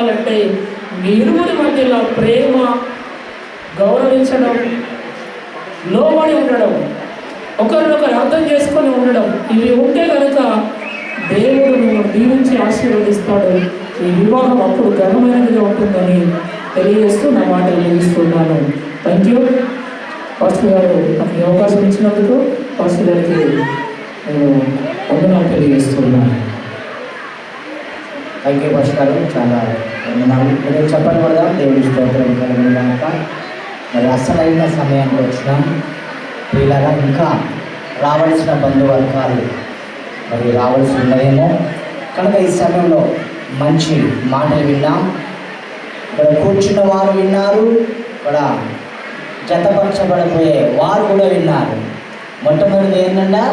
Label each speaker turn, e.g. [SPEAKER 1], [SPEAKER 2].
[SPEAKER 1] ఉండాలంటే మీ ఇరువురి మధ్యలో ప్రేమ, గౌరవించడం, లోబడి ఉండడం, ఒకరినొకరు అర్థం చేసుకొని ఉండడం, ఇవి ఉంటే కనుక దేవుడు మిమ్మల్ని దీవించి ఆశీర్వదిస్తాడు. ఈ వివాహం అప్పుడు ఘనమైనదిగా ఉంటుందని తెలియజేస్తూ నా మాటలు ముగిస్తున్నాను. Thank you. పాస్టర్ గారు నాకు ఈ అవకాశం ఇచ్చినందుకు పాస్టర్ గారికి నేను వందనాలు తెలియజేస్తున్నాను.
[SPEAKER 2] థ్యాంక్ యూ పాస్టర్ గారు, చాలా వందనాలు. మీరు చెప్పండి కూడా దేవుడి స్తోత్రం కనుక మరి అసలైన సమయానికి వచ్చినాం. వీళ్ళగా ఇంకా రావాల్సిన బంధువర్గాలు మరి రావాల్సి ఉన్నదేమో కనుక ఈ సమయంలో మంచి మాటలు విన్నాం. ఇక్కడ కూర్చున్న వారు విన్నారు, ఇక్కడ జతపరచబడిపోయే వారు కూడా విన్నారు. మొట్టమొదటి ఏంటంటే